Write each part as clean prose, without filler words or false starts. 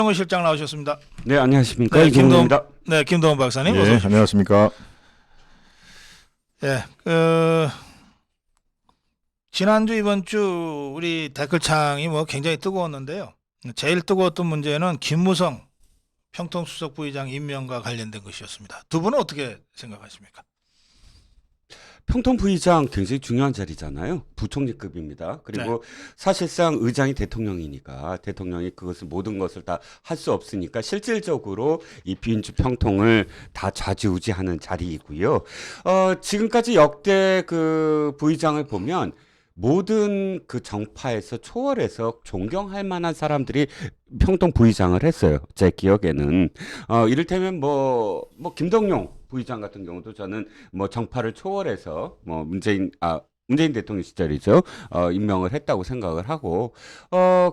김동훈 실장 나오셨습니다. 네, 안녕하십니까. 네, 이종훈입니다. 네, 김동훈 박사님. 예, 안녕하십니까. 예, 지난주 이번주 우리 댓글창이 뭐 굉장히 뜨거웠는데요. 제일 뜨거웠던 문제는 김무성 평통수석 부의장 임명과 관련된 것이었습니다. 두 분은 어떻게 생각하십니까? 평통 부의장 굉장히 중요한 자리잖아요. 부총리급입니다. 그리고 사실상 의장이 대통령이니까 대통령이 그것을 모든 것을 다 할 수 없으니까 실질적으로 이 민주 평통을 다 좌지우지하는 자리이고요. 지금까지 역대 그 부의장을 보면 모든 그 정파에서 초월해서 존경할 만한 사람들이 평통 부의장을 했어요. 제 기억에는 이를테면 뭐 김동용 부의장 같은 경우도 저는 뭐 정파를 초월해서 뭐 문재인 대통령 시절이죠. 임명을 했다고 생각을 하고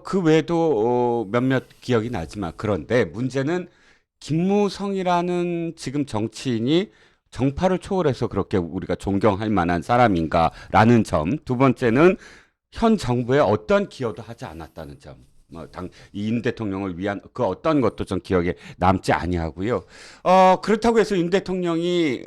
그 외에도 몇몇 기억이 나지만 그런데 문제는 김무성이라는 지금 정치인이 정파를 초월해서 그렇게 우리가 존경할 만한 사람인가라는 점. 두 번째는 현 정부에 어떤 기여도 하지 않았다는 점. 임 대통령을 위한 그 어떤 것도 좀 기억에 남지 아니하고요. 그렇다고 해서 임 대통령이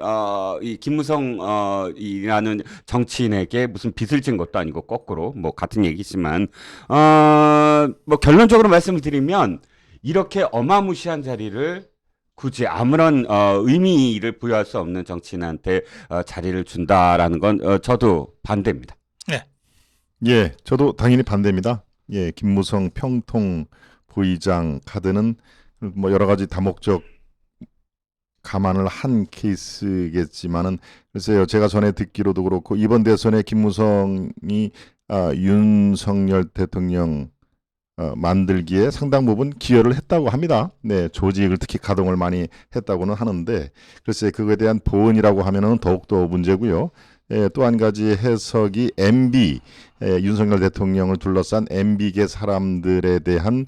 이 김무성 이라는 정치인에게 무슨 빚을 진 것도 아니고 거꾸로 뭐 같은 얘기지만 뭐 결론적으로 말씀을 드리면 이렇게 어마무시한 자리를 굳이 아무런 의미를 부여할 수 없는 정치인한테 자리를 준다라는 건 저도 반대입니다. 네. 예, 저도 당연히 반대입니다. 예, 김무성 평통 부의장 카드는 뭐 여러 가지 다목적 감안을 한 케이스겠지만은 글쎄요, 제가 전에 듣기로도 그렇고 이번 대선에 김무성이 윤석열 대통령 만들기에 상당 부분 기여를 했다고 합니다. 네, 조직을 특히 가동을 많이 했다고는 하는데 글쎄 그거에 대한 보은이라고 하면은 더욱더 문제고요. 또 한 가지 해석이 MB 윤석열 대통령을 둘러싼 MB계 사람들에 대한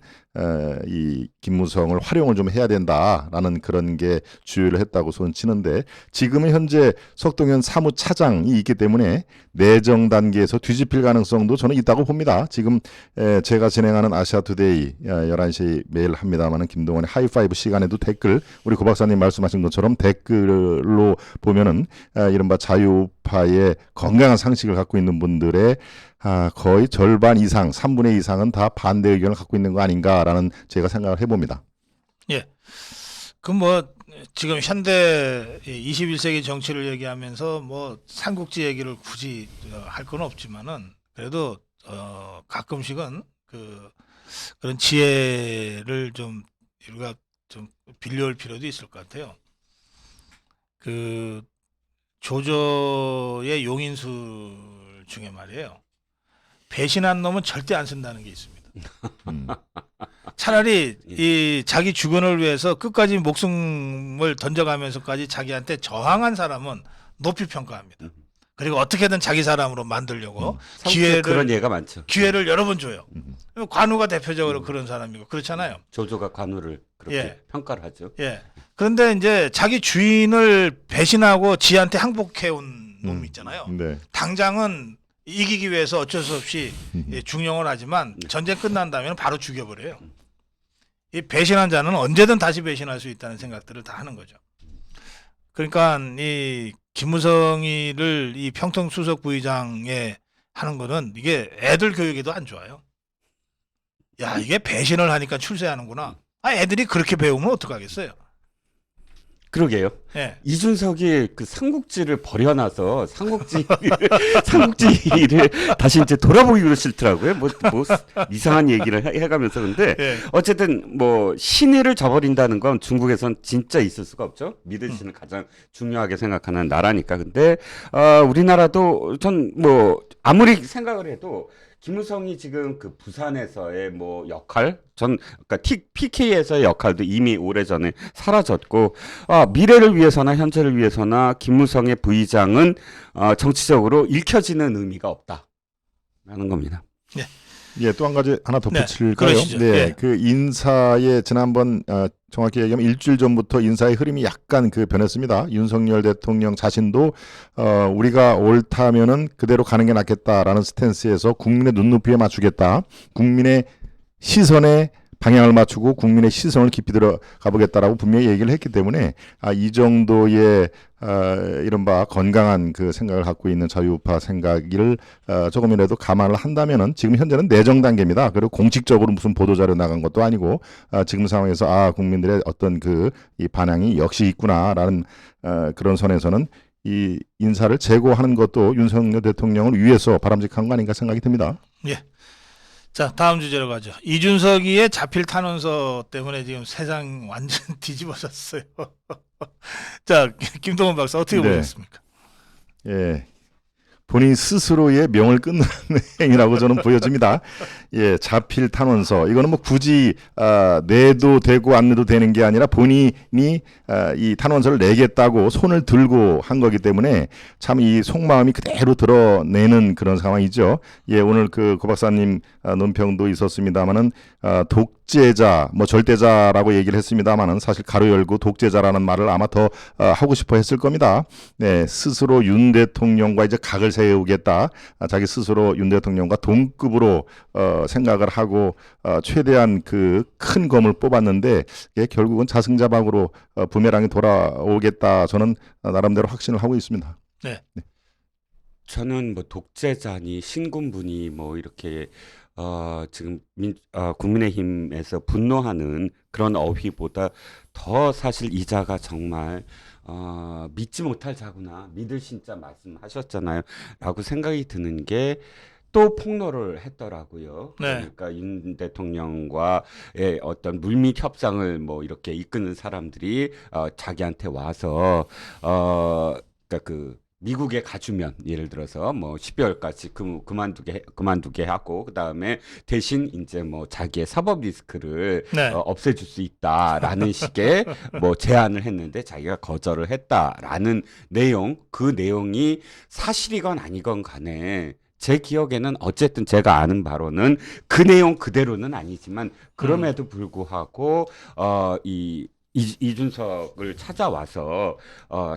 이 김무성을 활용을 좀 해야 된다라는 그런 게 주요를 했다고 손치는데 지금은 현재 석동현 사무차장이 있기 때문에 내정 단계에서 뒤집힐 가능성도 저는 있다고 봅니다. 지금 제가 진행하는 아시아투데이 11시 매일 합니다마는 김동원의 하이파이브 시간에도 댓글 우리 고 박사님 말씀하신 것처럼 댓글로 보면은 이른바 자유파의 건강한 상식을 갖고 있는 분들의 거의 절반 이상, 3분의 2 이상은 다 반대 의견을 갖고 있는 거 아닌가라는 제가 생각을 해봅니다. 예. 그 뭐 지금 현대 21세기 정치를 얘기하면서 뭐 삼국지 얘기를 굳이 할 건 없지만은 그래도 가끔씩은 그런 지혜를 좀 우리가 좀 빌려올 필요도 있을 것 같아요. 그 조조의 용인술 중에 말이에요. 배신한 놈은 절대 안 쓴다는 게 있습니다. 차라리 이 자기 주권을 위해서 끝까지 목숨을 던져가면서까지 자기한테 저항한 사람은 높이 평가합니다. 그리고 어떻게든 자기 사람으로 만들려고 그런 예가 많죠. 기회를 여러 번 줘요. 관우가 대표적으로 그런 사람이고 그렇잖아요. 조조가 관우를 그렇게 예. 평가를 하죠. 예. 그런데 이제 자기 주인을 배신하고 지한테 항복해온 놈 있잖아요. 네. 당장은 이기기 위해서 어쩔 수 없이 중용을 하지만 전쟁 끝난 다음에는 바로 죽여버려요. 이 배신한 자는 언제든 다시 배신할 수 있다는 생각들을 다 하는 거죠. 그러니까 이 김무성이를 이 평통수석 부의장에 하는 거는 이게 애들 교육에도 안 좋아요. 야, 이게 배신을 하니까 출세하는구나. 애들이 그렇게 배우면 어떡하겠어요. 그러게요. 예. 이준석이 그 삼국지를 버려놔서 삼국지를 다시 이제 돌아보기로 싫더라고요. 뭐 이상한 얘기를 해가면서 근데 예. 어쨌든 뭐 신의를 저버린다는 건 중국에선 진짜 있을 수가 없죠. 믿을 신을 가장 중요하게 생각하는 나라니까. 근데 우리나라도 전 뭐 아무리 생각을 해도 김무성이 지금 그 부산에서의 뭐 역할, 그러니까 PK에서의 역할도 이미 오래전에 사라졌고, 미래를 위해서나 현재를 위해서나 김무성의 부의장은 정치적으로 읽혀지는 의미가 없다라는 겁니다. 네. 예, 또 한 가지 하나 덧붙일까요? 그러시죠. 네, 예. 그 인사의 지난번 정확히 얘기하면 일주일 전부터 인사의 흐름이 약간 변했습니다. 윤석열 대통령 자신도 우리가 옳다면은 그대로 가는 게 낫겠다라는 스탠스에서 국민의 눈높이에 맞추겠다. 국민의 시선에 방향을 맞추고 국민의 시선을 깊이 들어가 보겠다라고 분명히 얘기를 했기 때문에 이 정도의 이른바 건강한 그 생각을 갖고 있는 자유우파 생각을 조금이라도 감안을 한다면은 지금 현재는 내정 단계입니다. 그리고 공식적으로 무슨 보도자료 나간 것도 아니고 지금 상황에서 국민들의 어떤 그 이 반향이 역시 있구나라는 그런 선에서는 이 인사를 제고하는 것도 윤석열 대통령을 위해서 바람직한 거 아닌가 생각이 듭니다. 예. 자, 다음 주제로 가죠. 이준석이의 자필 탄원서 때문에 지금 세상 완전 뒤집어졌어요. 자, 김동원 박사 어떻게 네. 보셨습니까? 예. 본인 스스로의 명을 끊는 행위라고 저는 보여집니다. 예, 자필 탄원서. 이거는 뭐 굳이 내도 되고 안 내도 되는 게 아니라 본인이 이 탄원서를 내겠다고 손을 들고 한 거기 때문에 참 이 속마음이 그대로 드러내는 그런 상황이죠. 예, 오늘 그 고 박사님 논평도 있었습니다만은 독재자, 뭐 절대자라고 얘기를 했습니다만은 사실 가로 열고 독재자라는 말을 아마 더 하고 싶어 했을 겁니다. 네, 스스로 윤 대통령과 이제 각을 세우겠다. 자기 스스로 윤 대통령과 동급으로 생각을 하고 최대한 그 큰 검을 뽑았는데 이게 결국은 자승자박으로 부메랑이 돌아오겠다. 저는 나름대로 확신을 하고 있습니다. 네. 저는 뭐 독재자니 신군부니 뭐 이렇게 지금 국민의힘에서 분노하는 그런 어휘보다 더 사실 이자가 정말 믿지 못할 자구나, 믿을 신자 말씀하셨잖아요 라고 생각이 드는 게 또 폭로를 했더라고요. 네. 그러니까 윤 대통령과의 어떤 물밑 협상을 뭐 이렇게 이끄는 사람들이 자기한테 와서 그러니까 그 미국에 가주면 예를 들어서 뭐 12월까지 그만두게 하고 그다음에 대신 이제 뭐 자기의 사법 리스크를 네. 없애줄 수 있다라는 식의 뭐 제안을 했는데 자기가 거절을 했다라는 내용, 그 내용이 사실이건 아니건 간에 제 기억에는 어쨌든 제가 아는 바로는 그 내용 그대로는 아니지만 그럼에도 불구하고 이준석을 찾아와서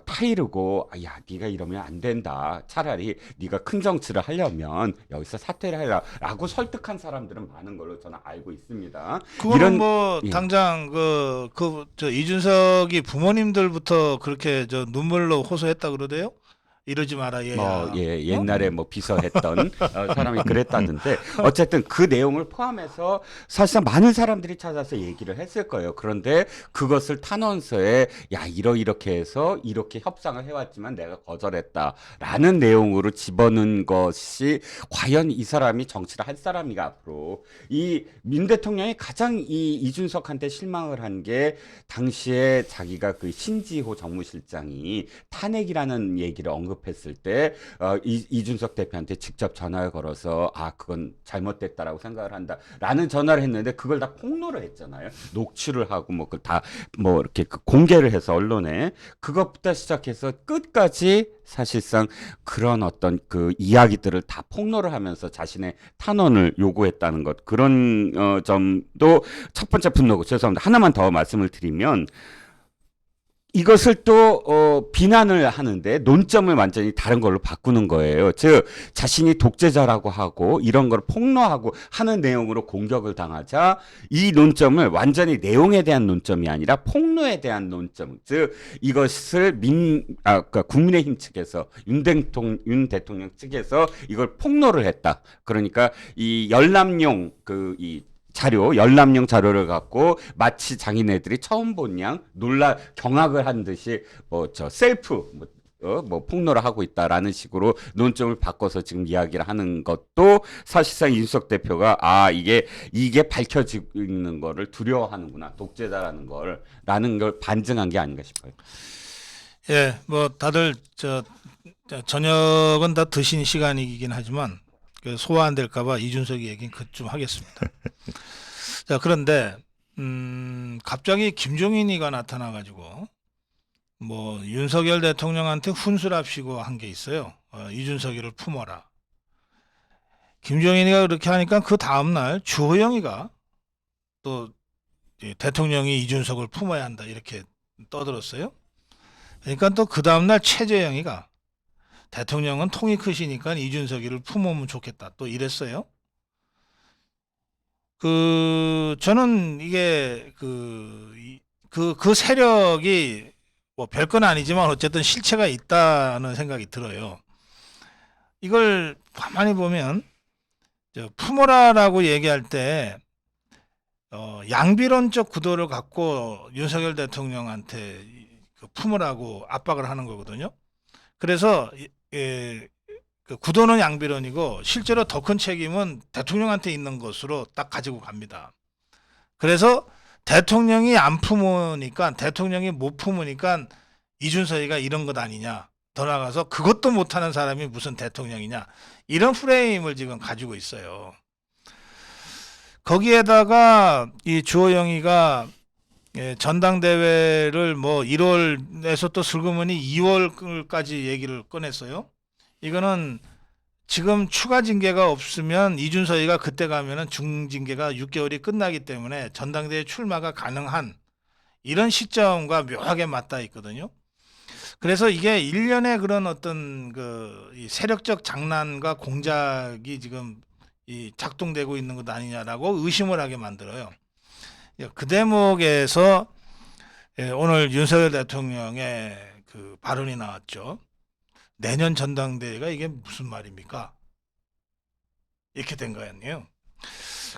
타이르고 야 네가 이러면 안 된다. 차라리 네가 큰 정치를 하려면 여기서 사퇴를 해라라고 설득한 사람들은 많은 걸로 저는 알고 있습니다. 그거는 뭐 예. 당장 저 이준석이 부모님들부터 그렇게 저 눈물로 호소했다 그러대요. 이러지 마라 얘야. 옛날에 뭐 비서했던 사람이 그랬다던데 어쨌든 그 내용을 포함해서 사실상 많은 사람들이 찾아서 얘기를 했을 거예요. 그런데 그것을 탄원서에 야 이렇게 해서 이렇게 협상을 해왔지만 내가 거절했다라는 내용으로 집어넣은 것이 과연 이 사람이 정치를 할 사람이가 앞으로 이 민 대통령이 가장 이 이준석한테 실망을 한 게 당시에 자기가 그 신지호 정무실장이 탄핵이라는 얘기를 언급했을 때 이준석 대표한테 직접 전화를 걸어서 그건 잘못됐다라고 생각을 한다라는 전화를 했는데 그걸 다 폭로를 했잖아요. 녹취를 하고 뭐 그 다 뭐 이렇게 공개를 해서 언론에 그것부터 시작해서 끝까지 사실상 그런 어떤 그 이야기들을 다 폭로를 하면서 자신의 탄원을 요구했다는 것 그런 점도 첫 번째 분노고 죄송합니다. 하나만 더 말씀을 드리면 이것을 또 비난을 하는데 논점을 완전히 다른 걸로 바꾸는 거예요. 즉 자신이 독재자라고 하고 이런 걸 폭로하고 하는 내용으로 공격을 당하자 이 논점을 완전히 내용에 대한 논점이 아니라 폭로에 대한 논점. 즉 이것을 그러니까 국민의힘 측에서 윤 대통령 측에서 이걸 폭로를 했다. 그러니까 이 열람용 열람용 자료를 갖고 마치 장인애들이 처음 본 양 경악을 한 듯이 셀프 폭로를 하고 있다라는 식으로 논점을 바꿔서 지금 이야기를 하는 것도 사실상 이준석 대표가 이게 밝혀지는 거를 두려워하는구나 독재자라는 라는 걸 반증한 게 아닌가 싶어요. 예, 뭐 다들 저녁은 다 드신 시간이긴 하지만 소화 안 될까봐 이준석이 얘기는 그쯤 하겠습니다. 자, 그런데 갑자기 김종인이가 나타나가지고 뭐 윤석열 대통령한테 훈수랍시고 한 게 있어요. 이준석이를 품어라. 김종인이가 그렇게 하니까 그 다음 날 주호영이가 또 대통령이 이준석을 품어야 한다 이렇게 떠들었어요. 그러니까 또 그 다음 날 최재형이가 대통령은 통이 크시니까 이준석이를 품으면 좋겠다 또 이랬어요. 저는 이게 그 세력이 뭐 별건 아니지만 어쨌든 실체가 있다는 생각이 들어요. 이걸 가만히 보면 품어라라고 얘기할 때 양비론적 구도를 갖고 윤석열 대통령한테 그 품으라고 압박을 하는 거거든요. 그래서 그 구도는 양비론이고 실제로 더 큰 책임은 대통령한테 있는 것으로 딱 가지고 갑니다. 그래서 대통령이 안 품으니까 대통령이 못 품으니까 이준석이가 이런 것 아니냐. 더 나아가서 그것도 못하는 사람이 무슨 대통령이냐. 이런 프레임을 지금 가지고 있어요. 거기에다가 이 주호영이가 전당대회를 뭐 1월에서 또 슬그머니 2월까지 얘기를 꺼냈어요. 이거는 지금 추가 징계가 없으면 이준석이가 그때 가면은 중징계가 6개월이 끝나기 때문에 전당대회 출마가 가능한 이런 시점과 묘하게 맞닿아 있거든요. 그래서 이게 일련의 그런 어떤 이 세력적 장난과 공작이 지금 작동되고 있는 것 아니냐라고 의심을 하게 만들어요. 그 대목에서 오늘 윤석열 대통령의 그 발언이 나왔죠. 내년 전당대회가 이게 무슨 말입니까? 이렇게 된 거 아니에요.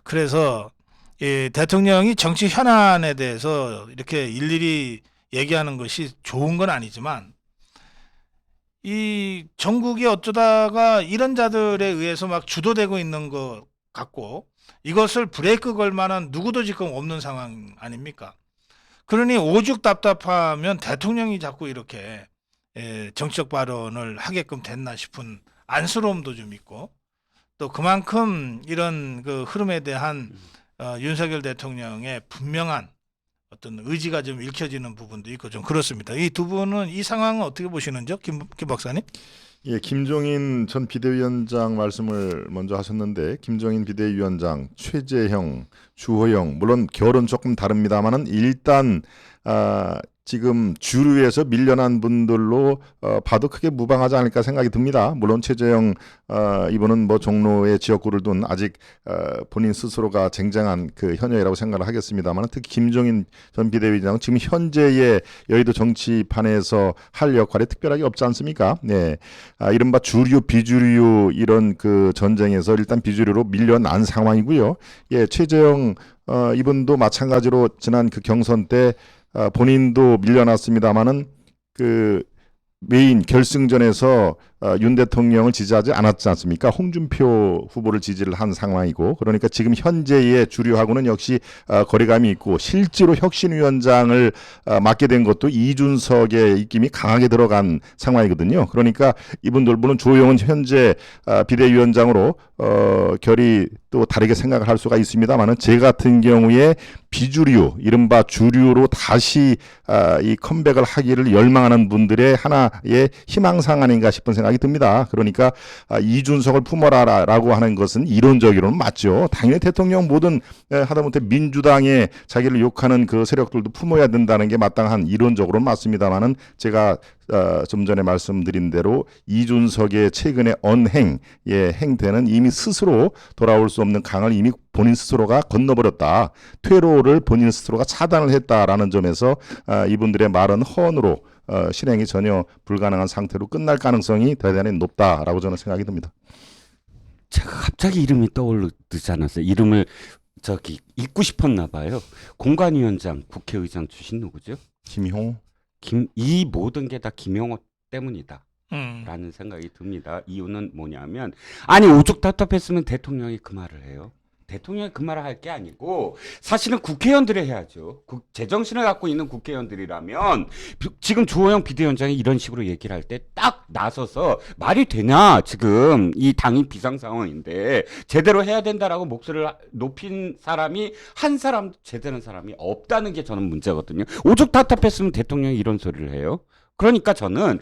그래서 대통령이 정치 현안에 대해서 이렇게 일일이 얘기하는 것이 좋은 건 아니지만 이 전국이 어쩌다가 이런 자들에 의해서 막 주도되고 있는 것 같고 이것을 브레이크 걸 만한 누구도 지금 없는 상황 아닙니까? 그러니 오죽 답답하면 대통령이 자꾸 이렇게 정치적 발언을 하게끔 됐나 싶은 안쓰러움도 좀 있고 또 그만큼 이런 그 흐름에 대한 윤석열 대통령의 분명한 어떤 의지가 좀 읽혀지는 부분도 있고 좀 그렇습니다. 이 두 분은 이 상황은 어떻게 보시는지요? 김 박사님? 예, 김종인 전 비대위원장 말씀을 먼저 하셨는데 김종인 비대위원장, 최재형, 주호영 물론 결은 조금 다릅니다만은 일단 지금 주류에서 밀려난 분들로 봐도 크게 무방하지 않을까 생각이 듭니다. 물론 최재형 이분은 뭐 종로의 지역구를 둔 아직 본인 스스로가 쟁쟁한 그 현역이라고 생각을 하겠습니다만 특히 김종인 전 비대위원장 지금 현재의 여의도 정치판에서 할 역할이 특별하게 없지 않습니까? 네, 이른바 주류 비주류 이런 그 전쟁에서 일단 비주류로 밀려난 상황이고요. 예, 최재형 이분도 마찬가지로 지난 그 경선 때 본인도 밀려났습니다마는 그 메인 결승전에서 윤 대통령을 지지하지 않았지 않습니까? 홍준표 후보를 지지를 한 상황이고 그러니까 지금 현재의 주류하고는 역시 거리감이 있고 실제로 혁신위원장을 맡게 된 것도 이준석의 입김이 강하게 들어간 상황이거든요. 그러니까 이분들 물론 조영은 현재 비대위원장으로 결이 또 다르게 생각을 할 수가 있습니다만은 제 같은 경우에 비주류 이른바 주류로 다시 이 컴백을 하기를 열망하는 분들의 하나의 희망상 아닌가 싶은 생각이 듭니다. 그러니까 이준석을 품어라라고 하는 것은 이론적으로는 맞죠. 당연히 대통령 모든 하다못해 민주당에 자기를 욕하는 그 세력들도 품어야 된다는 게 마땅한 이론적으로는 맞습니다만은 제가 좀 전에 말씀드린 대로 이준석의 최근의 언행, 행태는 이미 스스로 돌아올 수 없는 강을 이미 본인 스스로가 건너버렸다. 퇴로를 본인 스스로가 차단을 했다라는 점에서 이분들의 말은 허언으로 실행이 전혀 불가능한 상태로 끝날 가능성이 대단히 높다라고 저는 생각이 듭니다. 제가 갑자기 이름이 떠오르지 않았어요. 이름을 잊고 싶었나 봐요. 공관위원장, 국회의장 출신 누구죠? 김효. 이 모든 게 다 김용호 때문이다. 라는 생각이 듭니다. 이유는 뭐냐면 아니 오죽 답답했으면 대통령이 그 말을 해요. 대통령이 그 말을 할 게 아니고 사실은 국회의원들이 해야죠. 제정신을 갖고 있는 국회의원들이라면 지금 주호영 비대위원장이 이런 식으로 얘기를 할 때 딱 나서서 말이 되냐 지금 이 당이 비상 상황인데 제대로 해야 된다라고 목소리를 높인 사람이 한 사람 제대로 사람이 없다는 게 저는 문제거든요. 오죽 답답했으면 대통령이 이런 소리를 해요. 그러니까 저는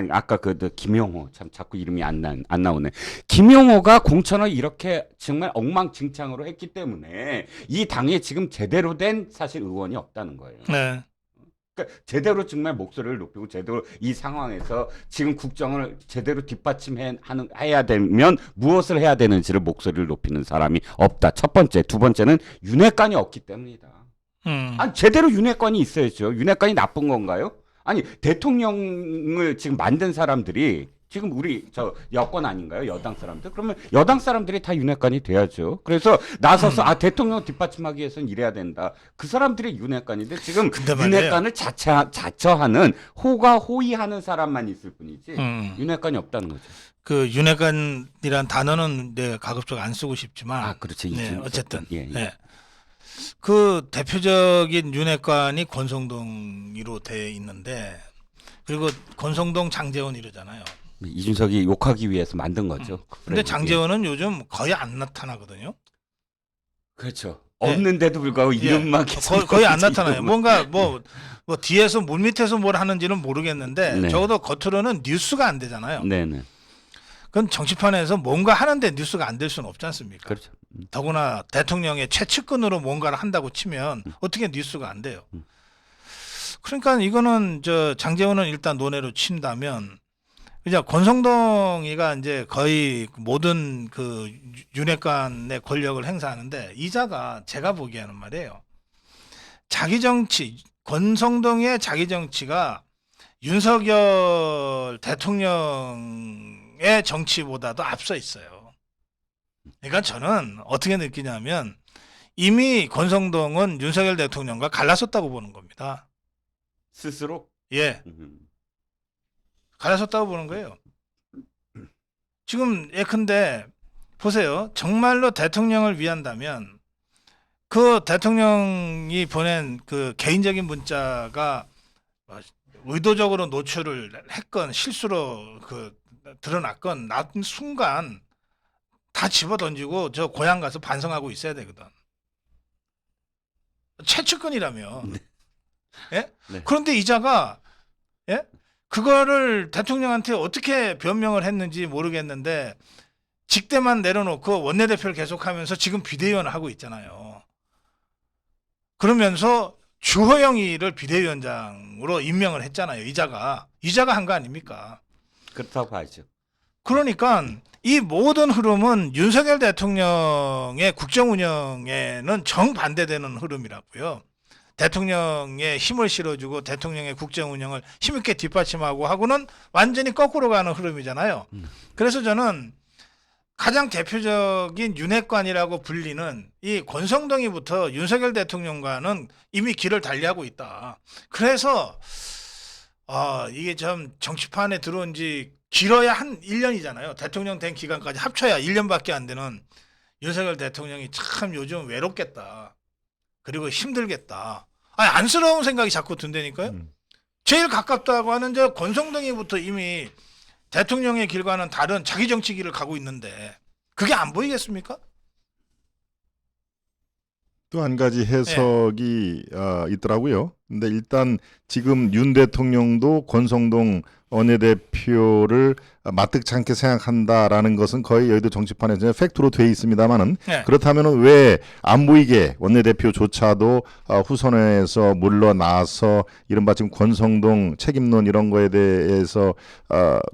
아까 김용호 참 자꾸 이름이 안 나오네. 김용호가 공천을 이렇게 정말 엉망진창으로 했기 때문에 이 당에 지금 제대로 된 사실 의원이 없다는 거예요. 네. 그러니까 제대로 정말 목소리를 높이고 제대로 이 상황에서 지금 국정을 제대로 뒷받침해야 되면 무엇을 해야 되는지를 목소리를 높이는 사람이 없다. 첫 번째. 두 번째는 윤회관이 없기 때문이다. 아니 제대로 윤회관이 있어야죠. 윤회관이 나쁜 건가요? 아니 대통령을 지금 만든 사람들이 지금 우리 저 여권 아닌가요? 여당 사람들? 그러면 여당 사람들이 다 윤회관이 돼야죠. 그래서 나서서 대통령 뒷받침하기 위해서는 이래야 된다. 그 사람들이 윤회관인데 지금 근데 말이에요. 윤회관을 자처하는 호의하는 사람만 있을 뿐이지 윤회관이 없다는 거죠. 그 윤회관이란 단어는 내가 가급적 안 쓰고 싶지만 아 그렇죠. 네, 어쨌든 예, 예. 네. 그 대표적인 윤회관이 권성동으로 돼 있는데 그리고 권성동 장제원 이러잖아요. 이준석이 욕하기 위해서 만든 거죠. 근데 장제원은 요즘 거의 안 나타나거든요. 그렇죠. 네. 없는데도 불구하고 이름만 계속 거의 안 나타나요. 이름만. 뭔가 뭐 뒤에서 물 밑에서 뭘 하는지는 모르겠는데 네. 적어도 겉으로는 뉴스가 안 되잖아요. 네네. 그건 정치판에서 뭔가 하는데 뉴스가 안 될 수는 없지 않습니까? 그렇죠. 더구나 대통령의 최측근으로 뭔가를 한다고 치면 어떻게 뉴스가 안 돼요. 그러니까 이거는 저 장제원은 일단 논외로 친다면 이제 권성동이가 이제 거의 모든 그 윤회관의 권력을 행사하는데 이자가 제가 보기에는 말이에요. 자기 정치 권성동의 자기 정치가 윤석열 대통령의 정치보다도 앞서 있어요. 그러니까 저는 어떻게 느끼냐면 이미 권성동은 윤석열 대통령과 갈라섰다고 보는 겁니다. 스스로. 예, 갈라섰다고 보는 거예요. 지금 예컨대 보세요. 정말로 대통령을 위한다면 그 대통령이 보낸 그 개인적인 문자가 의도적으로 노출을 했건 실수로 그 드러났건 난 순간 다 집어던지고 저 고향 가서 반성하고 있어야 되거든. 최측근이라며. 예? 네. 그런데 이자가 예? 그거를 대통령한테 어떻게 변명을 했는지 모르겠는데 직대만 내려놓고 원내대표를 계속하면서 지금 비대위원을 하고 있잖아요. 그러면서 주호영이를 비대위원장으로 임명을 했잖아요. 이자가 한 거 아닙니까? 그렇다고 봐야죠. 그러니까 이 모든 흐름은 윤석열 대통령의 국정 운영에는 정반대되는 흐름이라고요. 대통령의 힘을 실어주고 대통령의 국정 운영을 힘있게 뒷받침하고 하고는 완전히 거꾸로 가는 흐름이잖아요. 그래서 저는 가장 대표적인 윤회관이라고 불리는 이 권성동이부터 윤석열 대통령과는 이미 길을 달리하고 있다. 그래서 이게 좀 정치판에 들어온 지 길어야 한 1년이잖아요. 대통령 된 기간까지 합쳐야 1년밖에 안 되는 윤석열 대통령이 참 요즘 외롭겠다. 그리고 힘들겠다. 아니, 안쓰러운 생각이 자꾸 든다니까요. 제일 가깝다고 하는 저 권성동이부터 이미 대통령의 길과는 다른 자기 정치 길을 가고 있는데 그게 안 보이겠습니까? 또 한 가지 해석이 있더라고요. 근데 일단 지금 윤 대통령도 권성동 원내대표를 마뜩찮게 생각한다라는 것은 거의 여의도 정치판에서 팩트로 돼 있습니다만은 네. 그렇다면은 왜 안 보이게 원내대표조차도 후선에서 물러나서 이른바 지금 권성동 책임론 이런 거에 대해서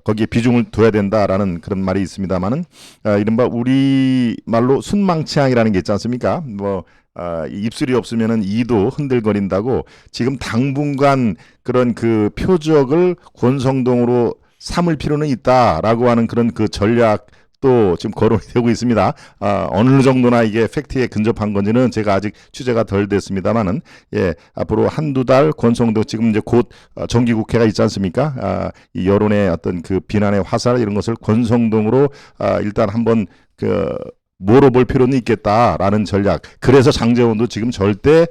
거기에 비중을 둬야 된다라는 그런 말이 있습니다만은 이른바 우리 말로 순망치앙이라는 게 있지 않습니까? 입술이 없으면은 이도 흔들거린다고 지금 당분간 그런 그 표적을 권성동으로 삼을 필요는 있다라고 하는 그런 그 전략도 지금 거론이 되고 있습니다. 어느 정도나 이게 팩트에 근접한 건지는 제가 아직 취재가 덜 됐습니다만은 앞으로 한두 달 권성동 지금 이제 곧 정기국회가 있지 않습니까? 이 여론의 어떤 그 비난의 화살 이런 것을 권성동으로 일단 한번 물어볼 필요는 있겠다라는 전략. 그래서 장제원도 지금 절대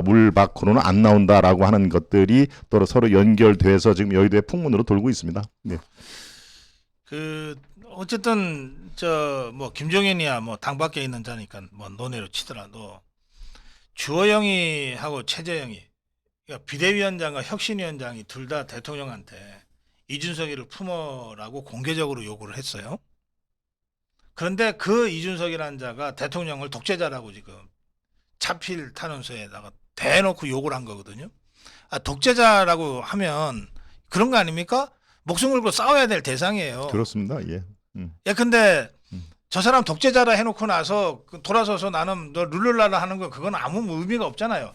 물 밖으로는 안 나온다라고 하는 것들이 또 서로 연결돼서 지금 여의도의 풍문으로 돌고 있습니다. 네. 어쨌든 저 뭐 김종인이야 뭐 당 밖에 있는 자니까 뭐 논외로 치더라도 주호영이하고 최재형이 그러니까 비대위원장과 혁신위원장이 둘 다 대통령한테 이준석이를 품어라고 공개적으로 요구를 했어요. 그런데 그 이준석이라는 자가 대통령을 독재자라고 지금 차필 탄원서에다가 대놓고 욕을 한 거거든요. 독재자라고 하면 그런 거 아닙니까? 목숨 걸고 싸워야 될 대상이에요. 그렇습니다. 예. 야, 근데 저 사람 독재자라 해놓고 나서 돌아서서 나는 너 룰루랄라 하는 거 그건 아무 의미가 없잖아요.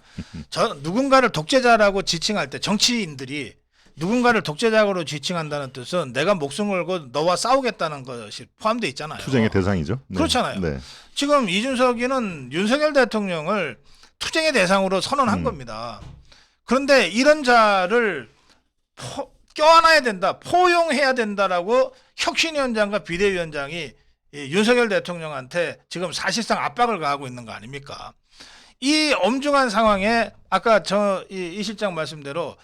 누군가를 독재자라고 지칭할 때 정치인들이 누군가를 독재자로 지칭한다는 뜻은 내가 목숨 걸고 너와 싸우겠다는 것이 포함되어 있잖아요. 투쟁의 대상이죠. 네. 그렇잖아요. 네. 지금 이준석이는 윤석열 대통령을 투쟁의 대상으로 선언한 겁니다. 그런데 이런 자를 껴안아야 된다, 포용해야 된다라고 혁신위원장과 비대위원장이 이 윤석열 대통령한테 지금 사실상 압박을 가하고 있는 거 아닙니까? 이 엄중한 상황에 아까 이 실장 말씀대로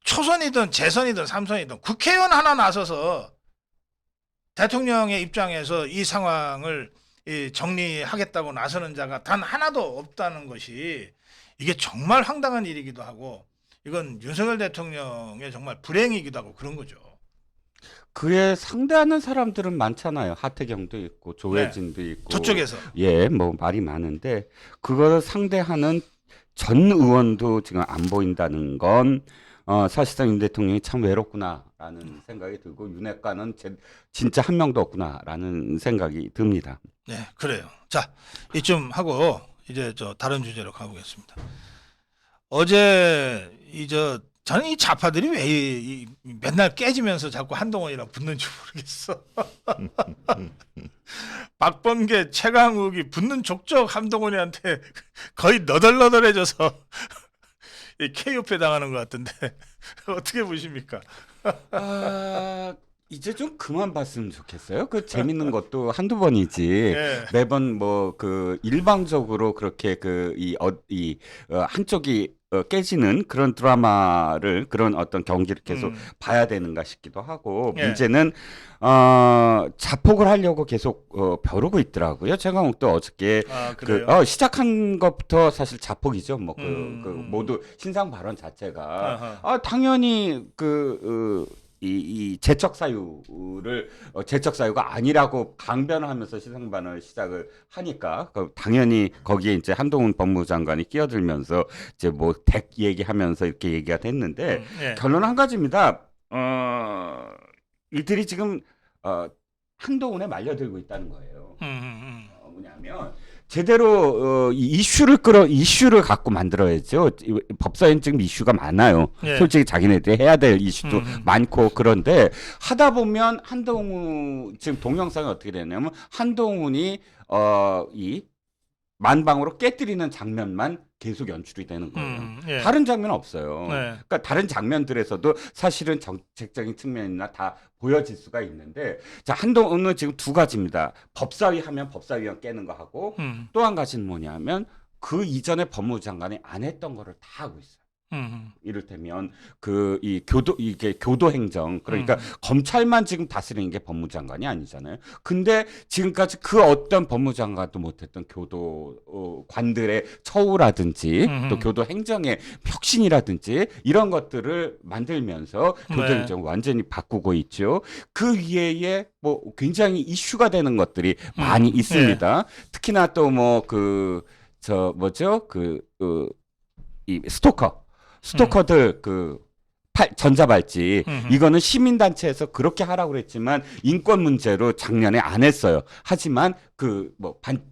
초선이든 재선이든 삼선이든 국회의원 하나 나서서 대통령의 입장에서 이 상황을 정리하겠다고 나서는 자가 단 하나도 없다는 것이 이게 정말 황당한 일이기도 하고 이건 윤석열 대통령의 정말 불행이기도 하고 그런 거죠. 그에 상대하는 사람들은 많잖아요. 하태경도 있고 조혜진도 있고. 저쪽에서. 예, 뭐 말이 많은데 그거를 상대하는 전 의원도 지금 안 보인다는 건 사실상 윤 대통령이 참 외롭구나라는 생각이 들고 윤핵관은 진짜 한 명도 없구나라는 생각이 듭니다. 네, 그래요. 자, 이쯤 하고 이제 다른 주제로 가보겠습니다. 어제 저는 이 좌파들이 왜 맨날 깨지면서 자꾸 한동훈이랑 붙는지 모르겠어. 박범계, 최강욱이 붙는 족족 한동훈이한테 거의 너덜너덜해져서 KO패 당하는 것 같은데 어떻게 보십니까? 이제 좀 그만 봤으면 좋겠어요. 그 재밌는 것도 한두 번이지. 네. 매번 뭐 일방적으로 그렇게 한쪽이 깨지는 그런 드라마를 그런 어떤 경기를 계속 봐야 되는가 싶기도 하고 예. 문제는 자폭을 하려고 계속 벼르고 있더라고요. 최강욱도 어저께 그래요? 시작한 것부터 사실 자폭이죠. 뭐 모두 신상 발언 자체가 당연히 이 재척 사유가 아니라고 강변하면서 시상반을 시작을 하니까 당연히 거기에 이제 한동훈 법무장관이 끼어들면서 이제 뭐 덱 얘기하면서 이렇게 얘기가 됐는데 예. 결론은 한 가지입니다. 이들이 지금 한동훈에 말려들고 있다는 거예요. 뭐냐면 제대로 이슈를 갖고 만들어야죠. 법사위는 지금 이슈가 많아요. 예. 솔직히 자기네들이 해야 될 이슈도 많고 그런데 하다 보면 한동훈 지금 동영상이 어떻게 되냐면 한동훈이 이 만방으로 깨뜨리는 장면만 계속 연출이 되는 거예요. 예. 다른 장면은 없어요. 네. 그러니까 다른 장면들에서도 사실은 정책적인 측면이나 다 보여질 수가 있는데 자 한동훈은 지금 두 가지입니다. 법사위 하면 법사위원 깨는 거 하고 또 한 가지는 뭐냐면 그 이전에 법무부 장관이 안 했던 거를 다 하고 있어요. 이를테면 이게 교도 행정 그러니까 검찰만 지금 다스리는 게 법무장관이 아니잖아요. 근데 지금까지 그 어떤 법무장관도 못했던 교도 관들의 처우라든지 또 교도 행정의 혁신이라든지 이런 것들을 만들면서 교도 네. 행정 완전히 바꾸고 있죠. 그 위에 뭐 굉장히 이슈가 되는 것들이 많이 있습니다. 특히나 또 뭐 이 스토커들 전자발찌 이거는 시민단체에서 그렇게 하라고 그랬지만 인권 문제로 작년에 안 했어요. 하지만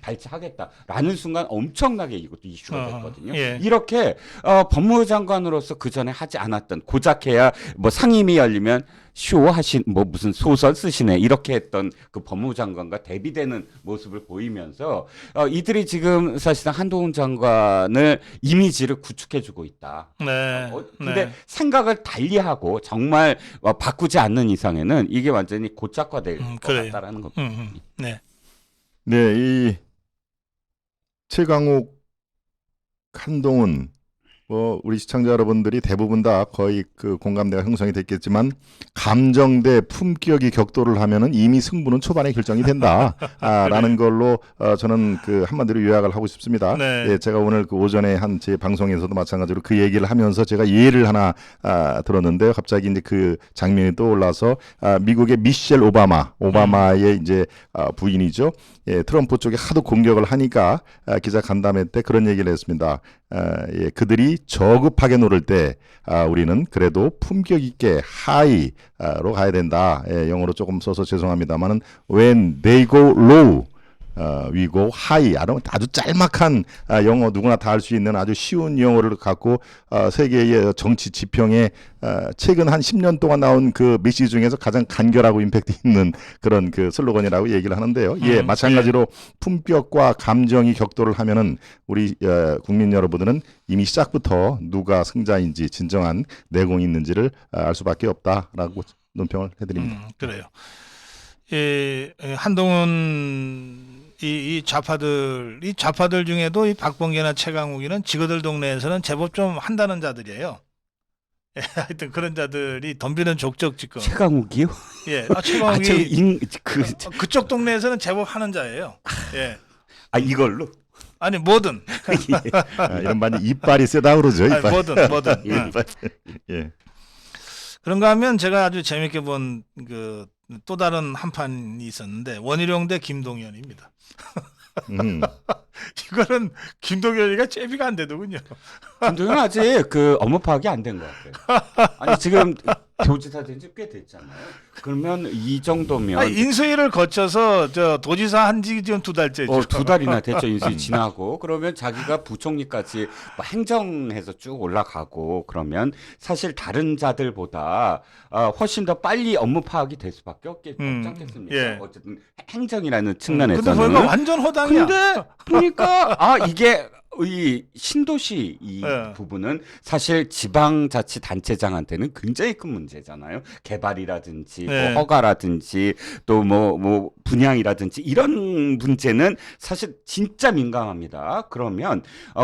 발찌하겠다라는 순간 엄청나게 이것도 이슈가 됐거든요. 예. 이렇게 법무부 장관으로서 그 전에 하지 않았던 고작해야 뭐 상임위 열리면 무슨 소설 쓰시네 이렇게 했던 그 법무부 장관과 대비되는 모습을 보이면서 이들이 지금 사실상 한동훈 장관을 이미지를 구축해주고 있다. 네. 근데 생각을 달리하고 정말 바꾸지 않는 이상에는 이게 완전히 고착화될 것 그래요. 같다라는 겁니다. 네. 네, 이 최강욱, 한동훈 우리 시청자 여러분들이 대부분 다 거의 그 공감대가 형성이 됐겠지만 감정대 품격이 격돌을 하면은 이미 승부는 초반에 결정이 된다. 라는 걸로 저는 한마디로 요약을 하고 싶습니다. 네. 예, 제가 오늘 오전에 한 제 방송에서도 마찬가지로 그 얘기를 하면서 제가 예를 하나 들었는데요. 갑자기 이제 그 장면이 떠올라서 미국의 미셸 오바마의 이제 부인이죠. 예, 트럼프 쪽에 하도 공격을 하니까 기자 간담회 때 그런 얘기를 했습니다. 예, 그들이 저급하게 노를 때 우리는 그래도 품격 있게 high로 가야 된다. 예, 영어로 조금 써서 죄송합니다만은 when they go low we go high. 아주 짤막한 영어 누구나 다 할 수 있는 아주 쉬운 영어를 갖고 세계의 정치 지평에 최근 한 10년 동안 나온 그 메시지 중에서 가장 간결하고 임팩트 있는 그런 그 슬로건이라고 얘기를 하는데요. 예, 마찬가지로 품격과 감정이 격돌을 하면은 우리 국민 여러분들은 이미 시작부터 누가 승자인지 진정한 내공이 있는지를 알 수밖에 없다라고 논평을 해드립니다. 그래요. 한동훈 이 좌파들 중에도 이 박범계나 최강욱이는 지그들 동네에서는 제법 좀 한다는 자들이에요. 예, 하여튼 그런 자들이 덤비는 족적 지금. 최강욱이요? 예, 최강욱이 그쪽 동네에서는 제법 하는 자예요. 예. 이걸로? 아니 뭐든. 이런 말이 이빨이 세다 그러죠. 이빨. 뭐든. 예. 그런가 하면 제가 아주 재밌게 본 그 또 다른 한 판이 있었는데 원희룡 대 김동연입니다. 이거는 김동연이가 제비가 안 되더군요. 김동연 아직 그 업무 파악이 안 된 것 같아요. 아니 지금 도지사 된 지 꽤 됐잖아요. 그러면 이 정도면 인수위를 거쳐서 저 도지사 한지 지금 2달째죠. 2달이나 됐죠. 인수위 지나고 그러면 자기가 부총리까지 뭐 행정해서 쭉 올라가고 그러면 사실 다른 자들보다 훨씬 더 빨리 업무 파악이 될 수밖에 없지 않겠습니까? 예. 어쨌든 행정이라는 근데 측면에서는. 보니까 완전 허당이야. 근데 보니까 이게 이 신도시 이 예. 부분은 사실 지방자치단체장한테는 굉장히 큰 문제잖아요. 개발이라든지 예. 뭐 허가라든지 또 뭐 분양이라든지 이런 문제는 사실 진짜 민감합니다. 그러면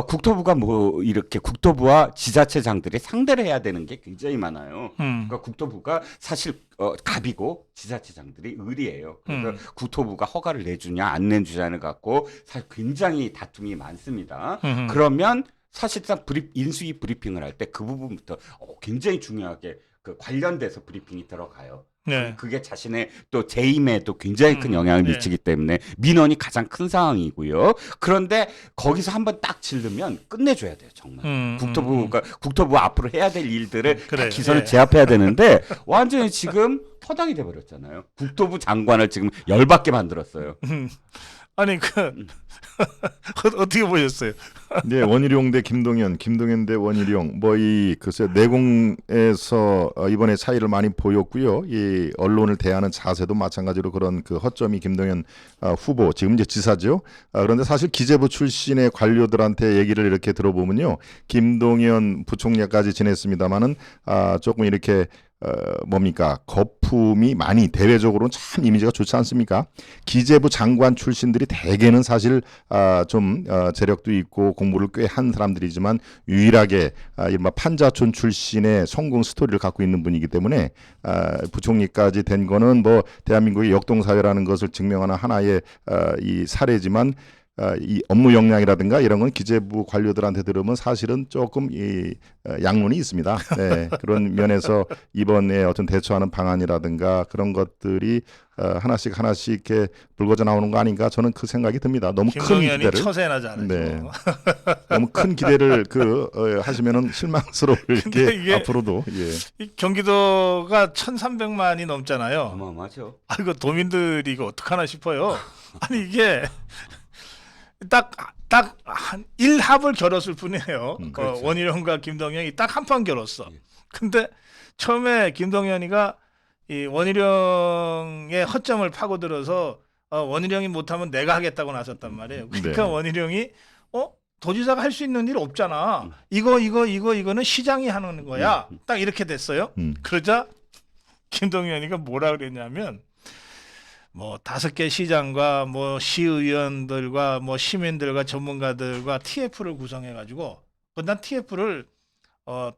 국토부가 뭐 이렇게 국토부와 지자체장들이 상대를 해야 되는 게 굉장히 많아요. 그러니까 국토부가 사실 갑이고 지자체장들이 을이에요. 그래서 국토부가 허가를 내주냐 안 내주냐를 갖고 사실 굉장히 다툼이 많습니다. 그러면 사실상 인수위 브리핑을 할 때 그 부분부터 굉장히 중요하게 그 관련돼서 브리핑이 들어가요. 네. 그게 자신의 또 재임에도 굉장히 큰 영향을 미치기 때문에 민원이 가장 큰 상황이고요. 그런데 거기서 한번 딱 질르면 끝내줘야 돼요, 정말. 국토부 앞으로 해야 될 일들을 다 기선을 제압해야 되는데 완전히 지금 허당이 돼버렸잖아요. 국토부 장관을 지금 열받게 만들었어요. 아니 어떻게 보셨어요? 네, 원희룡 대 김동연 대 원희룡 뭐 이 글쎄 내공에서 이번에 차이를 많이 보였고요. 이 언론을 대하는 자세도 마찬가지로 그런 그 허점이 김동연 후보 지금 이제 지사죠. 그런데 사실 기재부 출신의 관료들한테 얘기를 이렇게 들어보면요, 김동연 부총리까지 지냈습니다마는 조금 이렇게 뭡니까 거품이 많이 대외적으로는 참 이미지가 좋지 않습니까? 기재부 장관 출신들이 대개는 사실 좀 재력도 있고 공부를 꽤 한 사람들이지만 유일하게 이른바 판자촌 출신의 성공 스토리를 갖고 있는 분이기 때문에 부총리까지 된 거는 뭐 대한민국의 역동사회라는 것을 증명하는 하나의 이 사례지만 이 업무 역량이라든가 이런 건 기재부 관료들한테 들으면 사실은 조금 이 양론이 있습니다. 네, 그런 면에서 이번에 어떤 대처하는 방안이라든가 그런 것들이 하나씩 이렇게 불거져 나오는 거 아닌가 저는 그 생각이 듭니다. 너무 큰 기대를 처세나 잘하죠. 네. 너무 큰 기대를 하시면은 실망스러울 게 이게 앞으로도 예. 이 경기도가 1,300만이 넘잖아요. 어마어마하죠. 이거 도민들이 이거 어떡하나 싶어요. 아니 이게 딱 한 1합을 겨뤘을 뿐이에요. 그렇죠. 원희룡과 김동연이 딱 한 판 겨뤘어. 근데 처음에 김동연이가 이 원희룡의 허점을 파고들어서 원희룡이 못하면 내가 하겠다고 나섰단 말이에요. 그러니까 네. 원희룡이 도지사가 할 수 있는 일 없잖아. 이거는 시장이 하는 거야. 딱 이렇게 됐어요. 그러자 김동연이가 뭐라 그랬냐면 뭐 5개 시장과 뭐 시의원들과 뭐 시민들과 전문가들과 TF를 구성해 가지고 난 TF를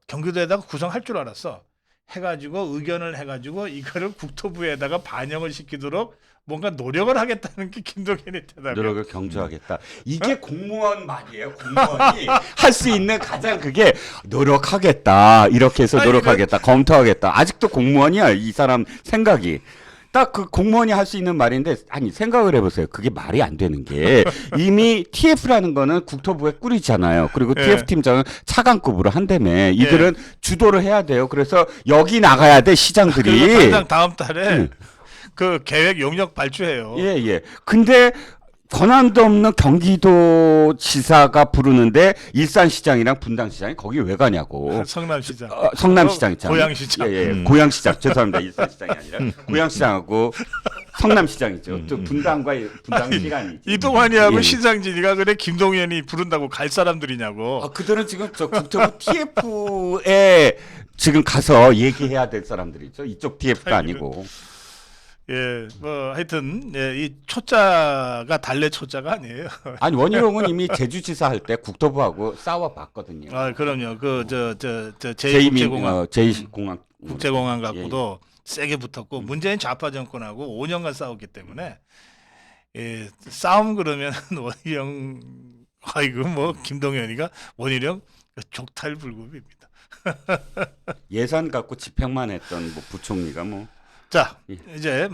경기도에다가 구성할 줄 알았어. 해가지고 의견을 해가지고 이거를 국토부에다가 반영을 시키도록 뭔가 노력을 하겠다는 게 김동연의 대답이에요. 노력을 경주하겠다. 이게 공무원 말이에요. 공무원이 할 수 있는 가장 그게 노력하겠다. 이렇게 해서 노력하겠다. 검토하겠다. 아직도 공무원이야. 이 사람 생각이. 딱 그 공무원이 할 수 있는 말인데 아니 생각을 해보세요. 그게 말이 안 되는 게 이미 TF라는 거는 국토부에 꾸리잖아요. 그리고 예. TF 팀장은 차관급으로 한다며 이들은 주도를 해야 돼요. 그래서 여기 나가야 돼 시장들이. 그리고 당장 다음 달에 음. 그 계획 용역 발주해요. 예, 예. 근데 권한도 없는 경기도지사가 부르는데 일산시장이랑 분당시장이 거기 왜 가냐고. 성남시장. 성남시장 있잖아요. 고양시장. 예, 예. 고양시장. 죄송합니다. 일산시장이 아니라 고양시장하고 성남시장이죠. 또 분당시장이 있죠. 이동환이하고 예, 예. 시장진이가 그래 김동연이 부른다고 갈 사람들이냐고. 그들은 지금 저 국토부 TF에 지금 가서 얘기해야 될 사람들이죠. 이쪽 TF가 아니고. 예, 뭐 하여튼 예, 이 초짜가 달래 초짜가 아니에요. 아니 원희룡은 이미 제주지사 할 때 국토부하고 싸워봤거든요. 아, 그럼요. 그 저 제2민 제2국제공항 제2공항 국제공항 예, 갖고도 세게 붙었고 문재인 좌파 정권하고 5년간 싸웠기 때문에 예, 싸움 그러면 원희룡 아이고 뭐 김동연이가 원희룡 족탈불급입니다. 예산 갖고 집행만 했던 뭐 부총리가 뭐 자, 예. 이제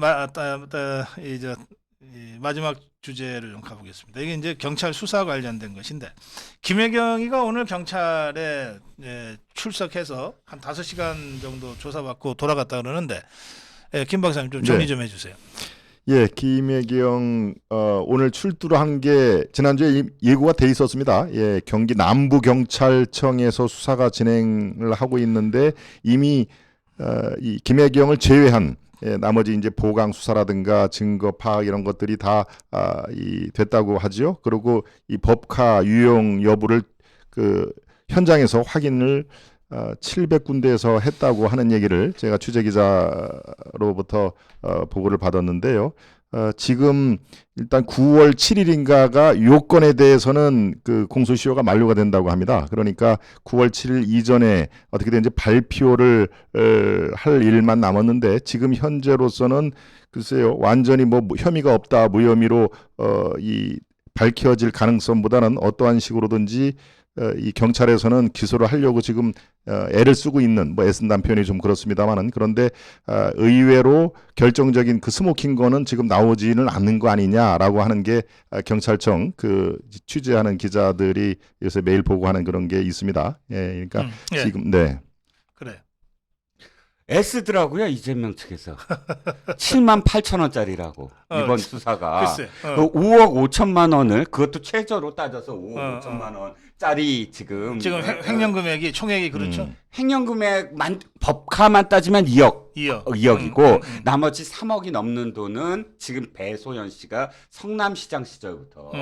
이제 이 마지막 주제를 좀 가보겠습니다. 이게 이제 경찰 수사 관련된 것인데 김혜경이가 오늘 경찰에 출석해서 한 5시간 정도 조사받고 돌아갔다 그러는데 김 박사님 좀 정리 네. 좀 해주세요. 예, 김혜경 오늘 출두를 한 게 지난주에 예고가 돼 있었습니다. 예, 경기 남부경찰청에서 수사가 진행을 하고 있는데 이미 이 김혜경을 제외한 나머지 이제 보강 수사라든가 증거 파악 이런 것들이 다 됐다고 하죠. 그리고 이 법카 유용 여부를 그 현장에서 확인을 700군데에서 했다고 하는 얘기를 제가 취재 기자로부터 보고를 받았는데요. 지금 일단 9월 7일인가가 요건에 대해서는 그 공소시효가 만료가 된다고 합니다. 그러니까 9월 7일 이전에 어떻게든 이제 발표를 할 일만 남았는데 지금 현재로서는 글쎄요 완전히 뭐 혐의가 없다 무혐의로 이 밝혀질 가능성보다는 어떠한 식으로든지 이 경찰에서는 기소를 하려고 지금 애를 쓰고 있는 뭐 애쓴다는 표현이 좀 그렇습니다만은 그런데 의외로 결정적인 그 스모킹 거는 지금 나오지는 않는 거 아니냐라고 하는 게 경찰청 그 취재하는 기자들이 요새 매일 보고하는 그런 게 있습니다. 예, 그러니까 예. 지금 네. 그래. 애쓰더라고요 이재명 측에서 7만 8천 원짜리라고 이번 수사가 글쎄. 그 5억 5천만 원을 그것도 최저로 따져서 5억 5천만 원짜리 지금 횡령 금액이 총액이 그렇죠. 횡령 금액만 법카만 따지면 2억이고 나머지 3억이 넘는 돈은 지금 배소연 씨가 성남시장 시절부터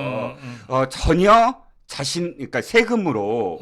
전혀 그러니까 세금으로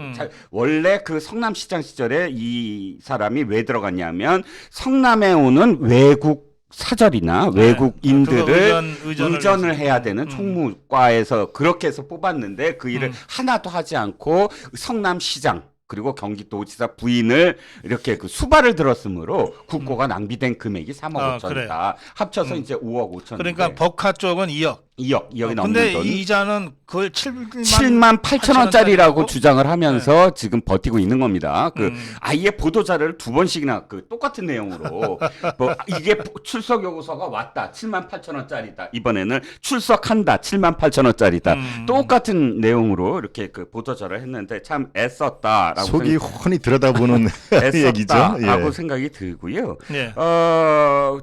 원래 그 성남시장 시절에 이 사람이 왜 들어갔냐면 성남에 오는 외국 사절이나 외국인들을 의전을 해야 되는 총무과에서 그렇게 해서 뽑았는데 그 일을 하나도 하지 않고 성남시장 그리고 경기도지사 부인을 이렇게 그 수발을 들었으므로 국고가 낭비된 금액이 3억 5천이다. 그래. 합쳐서 이제 5억 5천. 그러니까 법카 쪽은 2억이 넘는 근데 돈. 이 이자는 그걸 7만 8천 원짜리라고 주장을 하면서 지금 버티고 있는 겁니다. 그 아예 보도자를 2번씩이나 그 똑같은 내용으로 뭐 이게 출석 요구서가 왔다. 7만 8천 원짜리다. 이번에는 출석한다. 7만 8천 원짜리다. 똑같은 내용으로 이렇게 그 보도자를 했는데 참 애썼다라고 속이 훤히 들여다보는 얘기죠. 애썼다라고 예. 생각이 들고요. 예.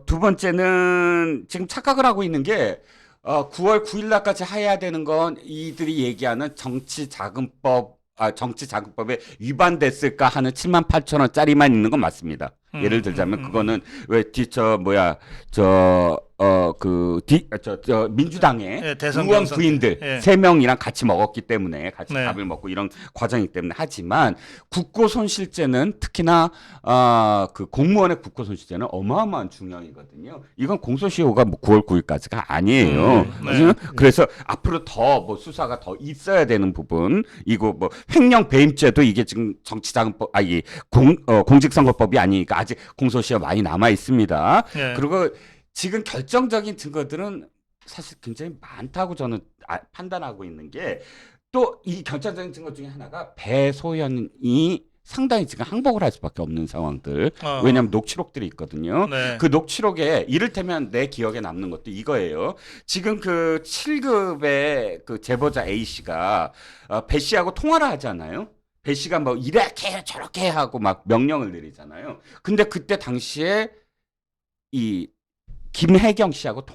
두 번째는 지금 착각을 하고 있는 게 9월 9일 날까지 해야 되는 건 이들이 얘기하는 정치자금법에 위반됐을까 하는 7만 8천 원짜리만 있는 건 맞습니다. 예를 들자면 그거는 왜 민주당의 예, 대선 의원 경선 부인들 때. 예. 3명이랑 같이 먹었기 때문에 같이 네. 밥을 먹고 이런 과정이기 때문에 하지만 국고 손실죄는 특히나 그 공무원의 국고 손실죄는 어마어마한 중형이거든요. 이건 공소시효가 뭐 9월 9일까지가 아니에요. 네. 그래서 앞으로 더 뭐 수사가 더 있어야 되는 부분 이거 뭐 횡령 배임죄도 이게 지금 정치자금법 공직선거법이 아니니까 아직 공소시효 많이 남아 있습니다. 예. 그리고 지금 결정적인 증거들은 사실 굉장히 많다고 저는 판단하고 있는 게 또 이 결정적인 증거 중에 하나가 배소연이 상당히 지금 항복을 할 수밖에 없는 상황들. 어. 왜냐하면 녹취록들이 있거든요. 네. 그 녹취록에 이를테면 내 기억에 남는 것도 이거예요. 지금 그 7급의 그 제보자 A 씨가 배 씨하고 통화를 하잖아요. 배 씨가 뭐 이렇게 해, 저렇게 해 하고 막 명령을 내리잖아요. 근데 그때 당시에 이 김혜경 씨하고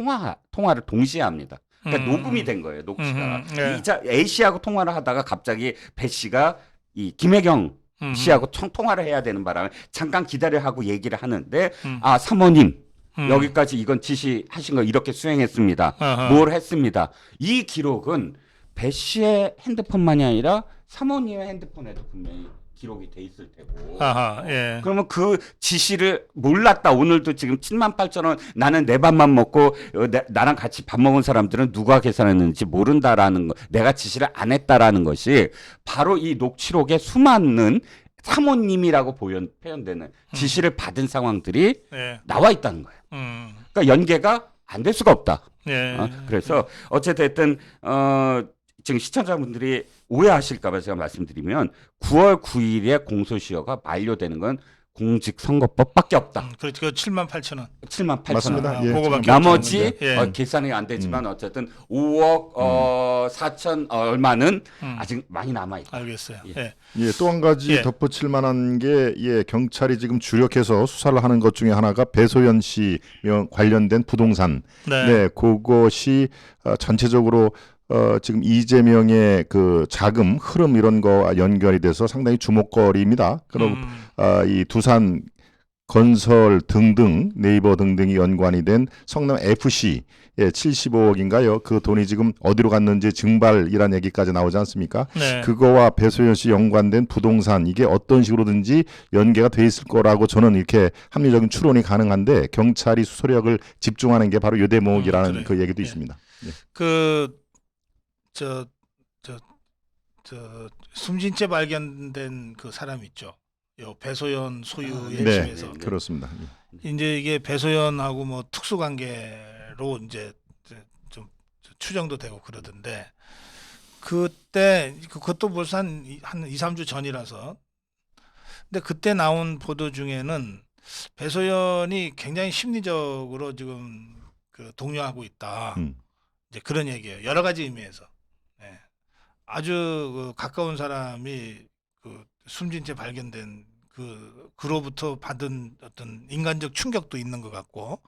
통화를 동시에 합니다. 그러니까 녹음이 된 거예요, 녹취가. 네. 이자 A 씨하고 통화를 하다가 갑자기 배 씨가 이 김혜경 씨하고 통화를 해야 되는 바람에 잠깐 기다려 하고 얘기를 하는데 아 사모님 여기까지 이건 지시하신 거 이렇게 수행했습니다. 어허. 뭘 했습니다. 이 기록은 배 씨의 핸드폰만이 아니라 사모님의 핸드폰에도 분명히 기록이 돼 있을 테고. 아하, 예. 그러면 그 지시를 몰랐다. 오늘도 지금 78,000원 나는 내 밥만 먹고 나랑 같이 밥 먹은 사람들은 누가 계산했는지 모른다라는 거. 내가 지시를 안 했다라는 것이 바로 이 녹취록에 수많은 사모님이라고 표현되는 지시를 받은 상황들이 예. 나와 있다는 거예요. 그러니까 연계가 안 될 수가 없다. 예. 그래서 어쨌든 지금 시청자분들이 오해하실까봐 제가 말씀드리면 9월 9일에 공소시효가 만료되는 건 공직선거법밖에 없다. 그렇죠. 그 78,000원. 78,000원. 맞습니다. 예, 그거밖에 나머지 없죠. 예. 계산이 안 되지만 어쨌든 5억 4천 얼마는 아직 많이 남아 있다. 알겠어요. 예. 예. 예, 또 한 가지 예. 덧붙일 만한 게 예, 경찰이 지금 주력해서 수사를 하는 것 중에 하나가 배소연 씨 관련된 부동산. 네. 네, 그것이 전체적으로 지금 이재명의 그 자금 흐름 이런 거와 연결이 돼서 상당히 주목거리입니다. 그리고 이 두산 건설 등등 네이버 등등이 연관이 된 성남 FC 예, 75억인가요? 그 돈이 지금 어디로 갔는지 증발이란 얘기까지 나오지 않습니까? 네. 그거와 배소연 씨 연관된 부동산 이게 어떤 식으로든지 연계가 돼 있을 거라고 저는 이렇게 합리적인 추론이 가능한데 경찰이 수사력을 집중하는 게 바로 요 대목이라는 그래요. 그 얘기도 예. 있습니다. 숨진 채 발견된 그 사람 있죠. 요 배소연 소유의 네, 핵심에서 그렇습니다. 이제 이게 배소연하고 뭐 특수 관계로 이제 좀 추정도 되고 그러던데 그때 그것도 벌써 한 2, 3주 전이라서 근데 그때 나온 보도 중에는 배소연이 굉장히 심리적으로 지금 그 동요하고 있다. 이제 그런 얘기예요. 여러 가지 의미에서. 네. 아주 그 가까운 사람이 그 숨진 채 발견된 그로부터 받은 어떤 인간적 충격도 있는 것 같고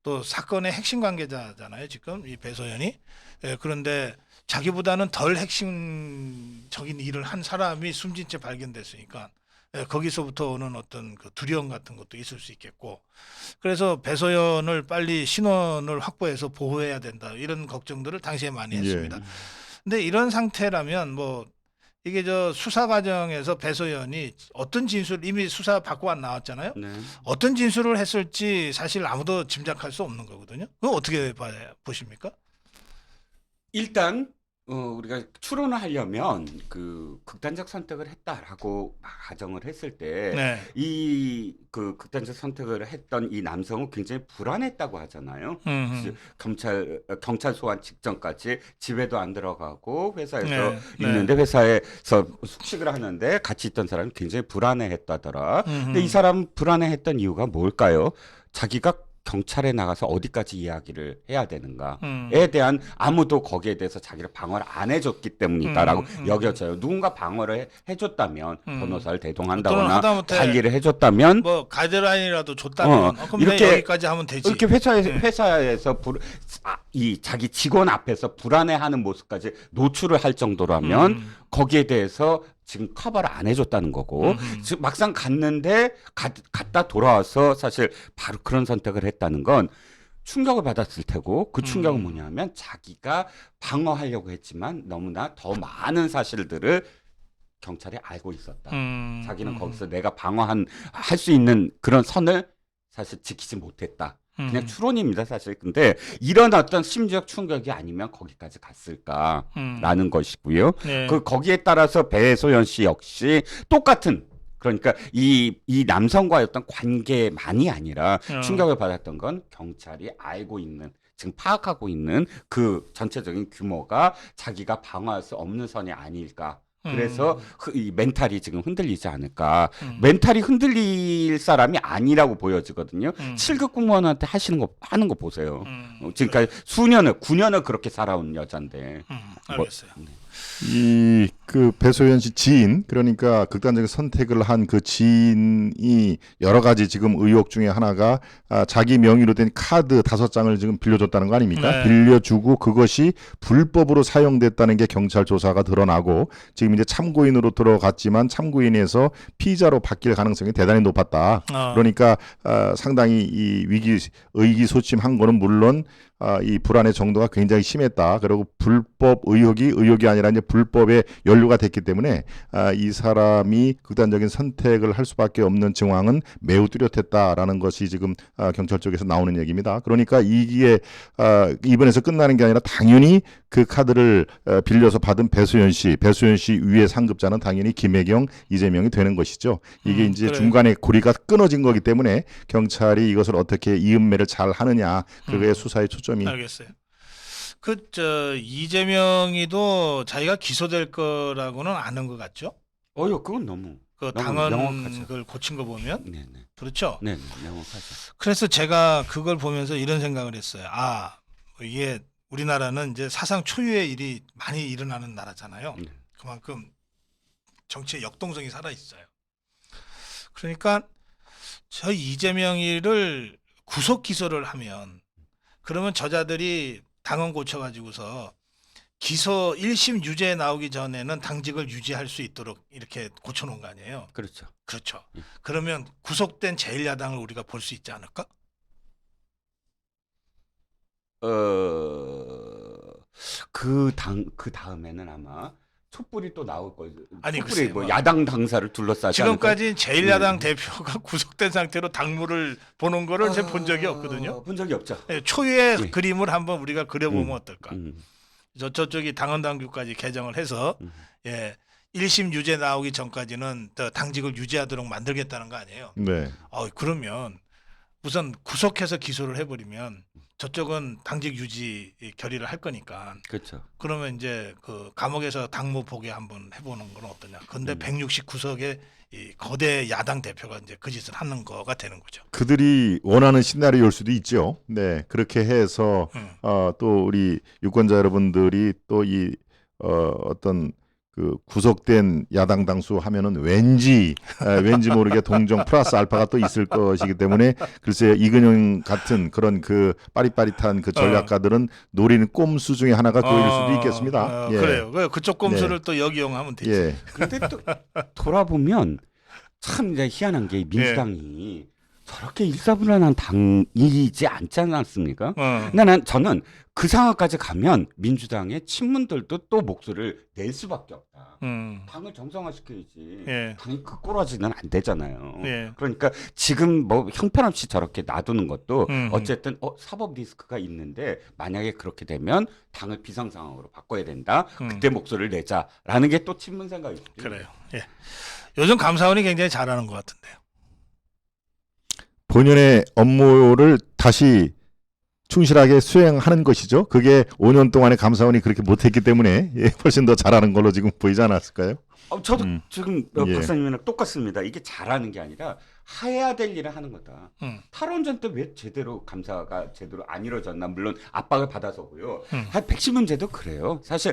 또 사건의 핵심 관계자잖아요. 지금 이 배소연이. 예, 그런데 자기보다는 덜 핵심적인 일을 한 사람이 숨진 채 발견됐으니까 예, 거기서부터 오는 어떤 그 두려움 같은 것도 있을 수 있겠고 그래서 배소연을 빨리 신원을 확보해서 보호해야 된다 이런 걱정들을 당시에 많이 했습니다. 예. 근데 이런 상태라면 뭐 이게 저 수사 과정에서 배소연이 어떤 진술 이미 수사 받고 나왔잖아요. 네. 어떤 진술을 했을지 사실 아무도 짐작할 수 없는 거거든요. 그거 어떻게 보십니까? 일단 우리가 추론을 하려면 그 극단적 선택을 했다라고 가정을 했을 때 네. 이 그 극단적 선택을 했던 이 남성은 굉장히 불안했다고 하잖아요. 경찰 소환 직전까지 집에도 안 들어가고 회사에서 네, 있는데 회사에서 숙식을 하는데 같이 있던 사람이 굉장히 불안해했다더라. 근데 이 사람 불안해했던 이유가 뭘까요? 자기가 경찰에 나가서 어디까지 이야기를 해야 되는가에 대한 아무도 거기에 대해서 자기를 방어를 안 해줬기 때문이다라고 여겨져요. 누군가 방어를 해줬다면 변호사를 또는 대동한다거나 하다못해 관리를 해줬다면 뭐 가이드라인이라도 줬다면 그럼 이렇게- 내가 여기까지 하면 되지. 이렇게 회사에서 이 자기 직원 앞에서 불안해하는 모습까지 노출을 할 정도라면 거기에 대해서 지금 커버를 안 해줬다는 거고 지금 막상 갔는데 갔다 돌아와서 사실 바로 그런 선택을 했다는 건 충격을 받았을 테고 그 충격은 뭐냐면 자기가 방어하려고 했지만 너무나 더 많은 사실들을 경찰이 알고 있었다. 자기는 거기서 내가 할 수 있는 그런 선을 사실 지키지 못했다. 그냥 추론입니다, 사실. 근데 이런 어떤 심리적 충격이 아니면 거기까지 갔을까라는 것이고요. 네. 거기에 따라서 배소연 씨 역시 똑같은 그러니까 이 남성과의 어떤 관계만이 아니라 충격을 받았던 건 경찰이 알고 있는 지금 파악하고 있는 그 전체적인 규모가 자기가 방어할 수 없는 선이 아닐까. 그래서 이 멘탈이 지금 흔들리지 않을까. 음. 멘탈이 흔들릴 사람이 아니라고 보여지거든요. 7급 공무원한테 하는 거 보세요. 지금까지 수년을 9년을 그렇게 살아온 여잔데. 알겠어요. 이 그 배소연 씨 지인, 그러니까 극단적인 선택을 한 그 지인이 여러 가지 지금 의혹 중에 하나가 자기 명의로 된 카드 5장을 지금 빌려줬다는 거 아닙니까? 네. 빌려주고 그것이 불법으로 사용됐다는 게 경찰 조사가 드러나고 지금 이제 참고인으로 들어갔지만 참고인에서 피의자로 바뀔 가능성이 대단히 높았다. 그러니까 상당히 이 의기소침한 거는 물론 이 불안의 정도가 굉장히 심했다. 그리고 불법 의혹이 아니라 이제 불법에 연루가 됐기 때문에 이 사람이 극단적인 선택을 할 수밖에 없는 정황은 매우 뚜렷했다라는 것이 지금 경찰 쪽에서 나오는 얘기입니다. 그러니까 이게 이번에서 끝나는 게 아니라 당연히 그 카드를 빌려서 받은 배수연 씨 위의 상급자는 당연히 김혜경, 이재명이 되는 것이죠. 이게 이제 그래요. 중간에 고리가 끊어진 거기 때문에 경찰이 이것을 어떻게 이음매를 잘 하느냐, 그거에 수사의 초점이. 알겠어요. 이재명이도 자기가 기소될 거라고는 아는 것 같죠? 그건 너무 그 너무 당헌을 명확하죠. 고친 거 보면 네네. 그렇죠. 네, 명확하죠. 그래서 제가 그걸 보면서 이런 생각을 했어요. 이게 우리나라는 이제 사상 초유의 일이 많이 일어나는 나라잖아요. 네. 그만큼 정치의 역동성이 살아 있어요. 그러니까 저 이재명이를 구속 기소를 하면 그러면 저자들이 당헌 고쳐가지고서 기소 1심 유죄 나오기 전에는 당직을 유지할 수 있도록 이렇게 고쳐놓은 거 아니에요. 그렇죠. 그렇죠. 그러면 구속된 제1야당을 우리가 볼 수 있지 않을까? 그 다음에는 아마 촛불이 또 나올 거예요. 아니, 촛불이 글쎄요. 뭐 야당 당사를 둘러싸지 않을까? 지금까지 제1야당 대표가 구속된 상태로 당무를 보는 거를 제가 본 적이 없거든요. 본 적이 없죠. 초유의 예. 그림을 한번 우리가 그려보면 어떨까? 음. 저쪽이 당헌당규까지 개정을 해서 1심 유죄 나오기 전까지는 더 당직을 유지하도록 만들겠다는 거 아니에요? 네. 그러면 우선 구속해서 기소를 해버리면 저쪽은 당직 유지 결의를 할 거니까 그렇죠. 그러면 이제 그 감옥에서 당무 보게 한번 해보는 건 어떠냐. 근데 169석의 이 거대 야당 대표가 이제 그 짓을 하는 거가 되는 거죠. 그들이 원하는 시나리오일 수도 있죠. 네, 그렇게 해서 또 우리 유권자 여러분들이 또 이 어떤 그 구속된 야당 당수 하면은 왠지 모르게 동정 플러스 알파가 또 있을 것이기 때문에 글쎄요, 이근영 같은 그런 그 빠릿빠릿한 그 전략가들은 노리는 꼼수 중에 하나가 그일 수도 있겠습니다. 예. 그래요. 그쪽 꼼수를 또 역이용하면 되지. 예. 그런데 또 돌아보면 참 이제 희한한 게 민주당이 저렇게 일사불란한 당이지 않지 않습니까? 근데 저는 그 상황까지 가면 민주당의 친문들도 또 목소리를 낼 수밖에 없다. 당을 정상화시켜야지. 예. 당이 그 꼬라지는 안 되잖아요. 예. 그러니까 지금 뭐 형편없이 저렇게 놔두는 것도 음. 어쨌든 사법 리스크가 있는데 만약에 그렇게 되면 당을 비상 상황으로 바꿔야 된다. 그때 목소리를 내자라는 게 또 친문 생각이죠. 그래요. 예. 요즘 감사원이 굉장히 잘하는 것 같은데요. 본연의 업무를 다시 충실하게 수행하는 것이죠. 그게 5년 동안의 감사원이 그렇게 못했기 때문에 훨씬 더 잘하는 걸로 지금 보이지 않았을까요? 저도 지금 예. 박사님이랑 똑같습니다. 이게 잘하는 게 아니라 해야 될 일을 하는 거다. 탈원전 때 왜 제대로 감사가 제대로 안 이루어졌나? 물론 압박을 받아서고요. 백신 문제도 그래요. 사실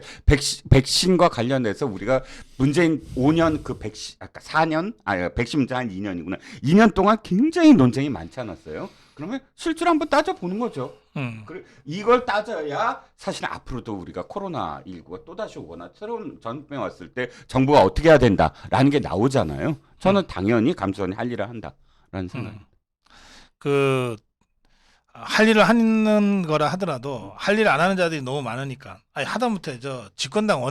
백신과 관련해서 우리가 문재인 5년 그 백신 아까 4년 백신 문제 한 2년이구나. 2년 동안 굉장히 논쟁이 많지 않았어요. 그러면 실제로 한번 따져 보는 거죠. 이걸 따져야 사실 앞으로도 우리가 코로나19가 또다시 오거나 새로운 전병 왔을 때 정부가 어떻게 해야 된다라는 게 나오잖아요. 저는 당연히 감사원이 할 일을 한다라는 생각입니다. 할 일을 하는 거라 하더라도 할 일 안 하는 자들이 너무 많으니까 하다못해 집권당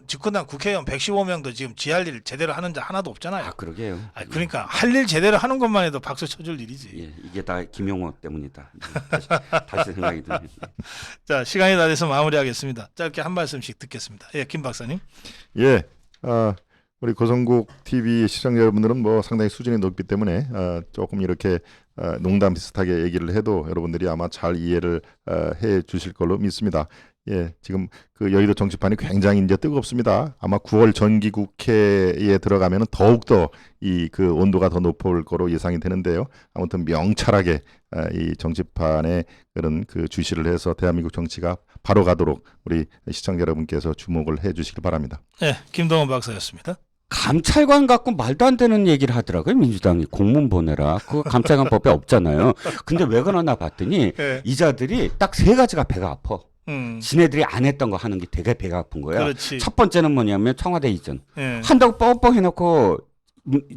집권당 국회의원 115명도 지금 지할 일 제대로 하는 자 하나도 없잖아요. 그러게요. 그러니까 할 일 제대로 하는 것만 해도 박수 쳐줄 일이지. 예, 이게 다 김용호 때문이다. 다시 생각이 드네요. 자, 시간이 다 돼서 마무리하겠습니다. 짧게 한 말씀씩 듣겠습니다. 예, 김 박사님. 예. 우리 고성국 TV 시청자 여러분들은 뭐 상당히 수준이 높기 때문에 조금 이렇게 농담 비슷하게 얘기를 해도 여러분들이 아마 잘 이해를 해 주실 걸로 믿습니다. 예, 지금 그 여의도 정치판이 굉장히 이제 뜨겁습니다. 아마 9월 정기국회에 들어가면은 더욱더 이 그 온도가 더 높을 거로 예상이 되는데요. 아무튼 명찰하게 이 정치판에 그런 그 주시를 해서 대한민국 정치가 바로 가도록 우리 시청자 여러분께서 주목을 해 주시길 바랍니다. 네, 김동원 박사였습니다. 감찰관 갖고 말도 안 되는 얘기를 하더라고요. 민주당이 공문 보내라. 그거 감찰관 법에 없잖아요. 근데 왜 그러나 봤더니 네. 이자들이 딱 세 가지가 배가 아파. 지네들이 안 했던 거 하는 게 되게 배가 아픈 거야. 그렇지. 첫 번째는 뭐냐면 청와대 이전. 예. 한다고 뻥뻥 해놓고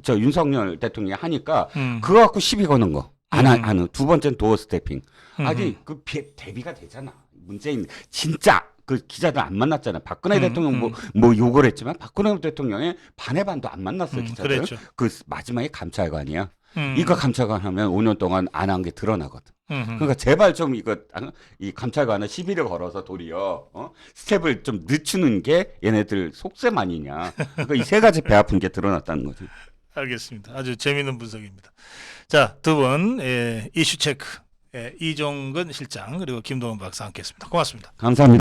저 윤석열 대통령이 하니까 그거 갖고 시비 거는 거. 안 하는. 두 번째는 도어 스태핑. 아니 그 대비가 되잖아. 문재인 진짜 그 기자들 안 만났잖아. 박근혜 대통령 뭐 욕을 했지만 박근혜 대통령의 반의 반도 안 만났어요. 기자들. 그랬죠. 그 마지막에 감찰관이야. 이거 감찰관 하면 5년 동안 안 한 게 드러나거든. 그러니까 제발 좀 이 감찰관은 시비를 걸어서 도리어 스텝을 좀 늦추는 게 얘네들 속셈 아니냐. 그러니까 이 세 가지 배 아픈 게 드러났다는 거지. 알겠습니다. 아주 재미있는 분석입니다. 자, 두 분 이슈 체크 이종근 실장 그리고 김동원 박사 함께했습니다. 고맙습니다. 감사합니다.